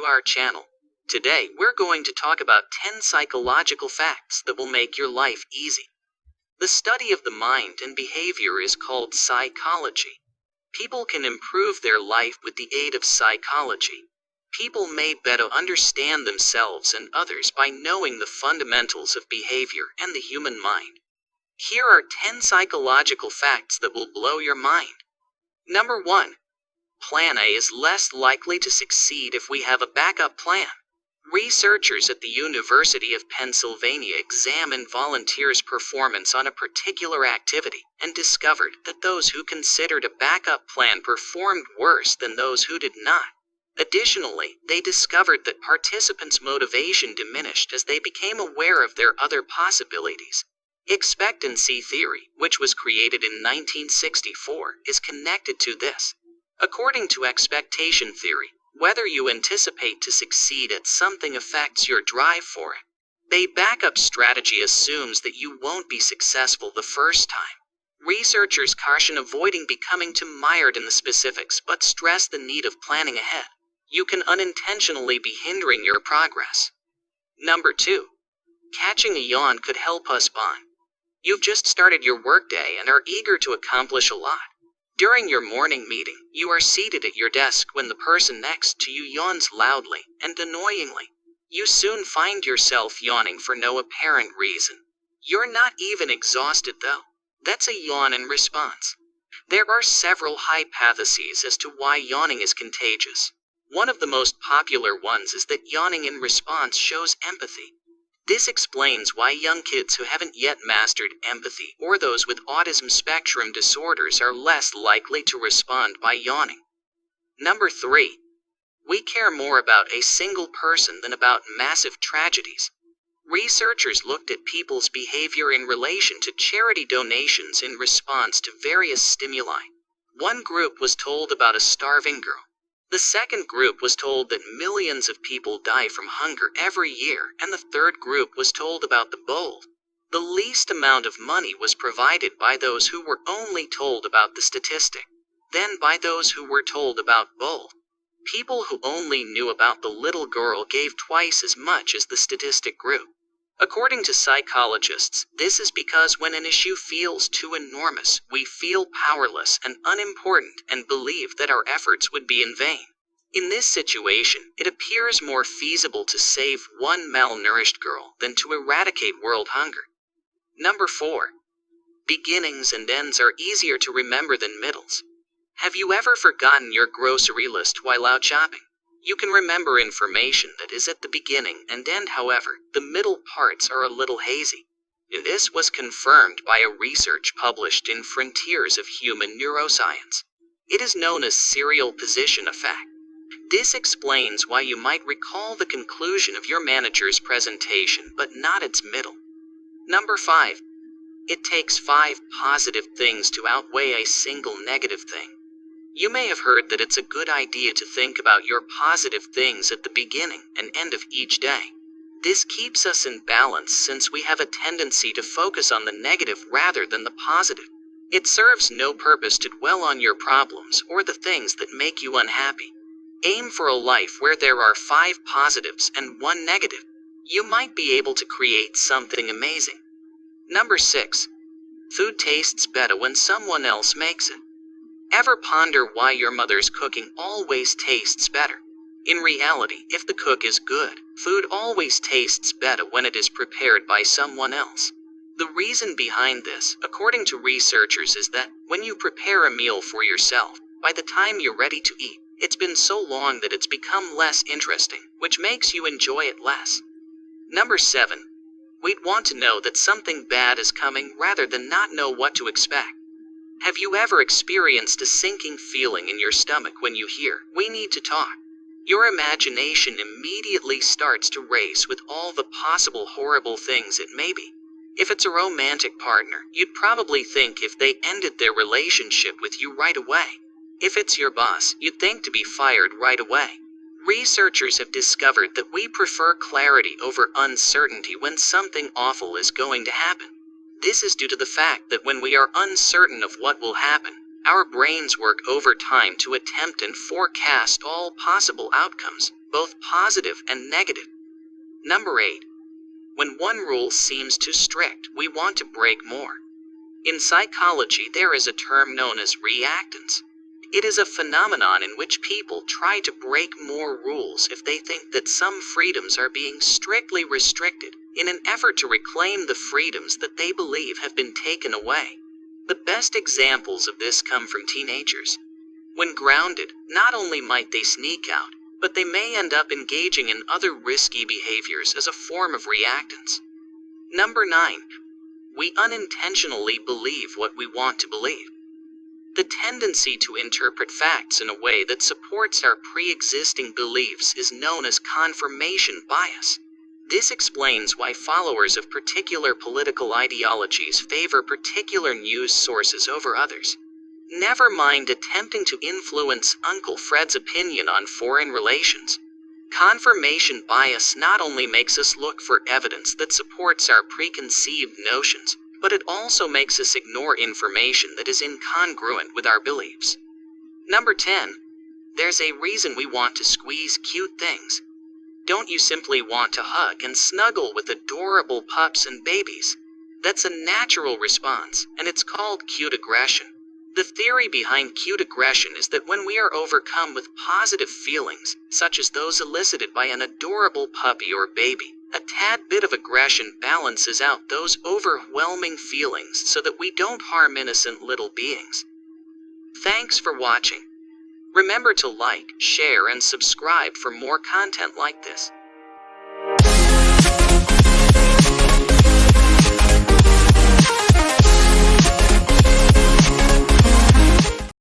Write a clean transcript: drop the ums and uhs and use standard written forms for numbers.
to our channel. Today, we're going to talk about 10 psychological facts that will make your life easy. The study of the mind and behavior is called psychology. People can improve their life with the aid of psychology. People may better understand themselves and others by knowing the fundamentals of behavior and the human mind. Here are 10 psychological facts that will blow your mind. Number 1. Plan A is less likely to succeed if we have a backup plan. Researchers at the University of Pennsylvania examined volunteers' performance on a particular activity and discovered that those who considered a backup plan performed worse than those who did not. Additionally, they discovered that participants' motivation diminished as they became aware of their other possibilities. Expectancy theory, which was created in 1964, is connected to this. According to expectation theory, whether you anticipate to succeed at something affects your drive for it. A backup strategy assumes that you won't be successful the first time. Researchers caution avoiding becoming too mired in the specifics but stress the need of planning ahead. You can unintentionally be hindering your progress. Number 2. Catching a yawn could help us bond. You've just started your workday and are eager to accomplish a lot. During your morning meeting, you are seated at your desk when the person next to you yawns loudly and annoyingly. You soon find yourself yawning for no apparent reason. You're not even exhausted though. That's a yawn in response. There are several hypotheses as to why yawning is contagious. One of the most popular ones is that yawning in response shows empathy. This explains why young kids who haven't yet mastered empathy or those with autism spectrum disorders are less likely to respond by yawning. Number 3. We care more about a single person than about massive tragedies. Researchers looked at people's behavior in relation to charity donations in response to various stimuli. One group was told about a starving girl. The second group was told that millions of people die from hunger every year, and the third group was told about the bold. The least amount of money was provided by those who were only told about the statistic, then by those who were told about bold. People who only knew about the little girl gave twice as much as the statistic group. According to psychologists, this is because when an issue feels too enormous, we feel powerless and unimportant and believe that our efforts would be in vain. In this situation, it appears more feasible to save one malnourished girl than to eradicate world hunger. Number 4. Beginnings and ends are easier to remember than middles. Have you ever forgotten your grocery list while out shopping? You can remember information that is at the beginning and end, however, the middle parts are a little hazy. This was confirmed by a research published in Frontiers of Human Neuroscience. It is known as serial position effect. This explains why you might recall the conclusion of your manager's presentation but not its middle. Number 5. It takes 5 positive things to outweigh a single negative thing. You may have heard that it's a good idea to think about your positive things at the beginning and end of each day. This keeps us in balance since we have a tendency to focus on the negative rather than the positive. It serves no purpose to dwell on your problems or the things that make you unhappy. Aim for a life where there are 5 positives and 1 negative. You might be able to create something amazing. Number 6. Food tastes better when someone else makes it. Ever ponder why your mother's cooking always tastes better? In reality, if the cook is good, food always tastes better when it is prepared by someone else. The reason behind this, according to researchers, is that when you prepare a meal for yourself, by the time you're ready to eat, it's been so long that it's become less interesting, which makes you enjoy it less. Number 7. We'd want to know that something bad is coming rather than not know what to expect. Have you ever experienced a sinking feeling in your stomach when you hear, "We need to talk"? Your imagination immediately starts to race with all the possible horrible things it may be. If it's a romantic partner, you'd probably think if they ended their relationship with you right away. If it's your boss, you'd think to be fired right away. Researchers have discovered that we prefer clarity over uncertainty when something awful is going to happen. This is due to the fact that when we are uncertain of what will happen, our brains work overtime to attempt and forecast all possible outcomes, both positive and negative. Number 8. When one rule seems too strict, we want to break more. In psychology, there is a term known as reactance. It is a phenomenon in which people try to break more rules if they think that some freedoms are being strictly restricted, in an effort to reclaim the freedoms that they believe have been taken away. The best examples of this come from teenagers. When grounded, not only might they sneak out, but they may end up engaging in other risky behaviors as a form of reactance. Number 9. We unintentionally believe what we want to believe. The tendency to interpret facts in a way that supports our pre-existing beliefs is known as confirmation bias. This explains why followers of particular political ideologies favor particular news sources over others. Never mind attempting to influence Uncle Fred's opinion on foreign relations. Confirmation bias not only makes us look for evidence that supports our preconceived notions, but it also makes us ignore information that is incongruent with our beliefs. Number 10. There's a reason we want to squeeze cute things. Don't you simply want to hug and snuggle with adorable pups and babies? That's a natural response, and it's called cute aggression. The theory behind cute aggression is that when we are overcome with positive feelings, such as those elicited by an adorable puppy or baby, a tad bit of aggression balances out those overwhelming feelings so that we don't harm innocent little beings. Thanks for watching. Remember to like, share, and subscribe for more content like this.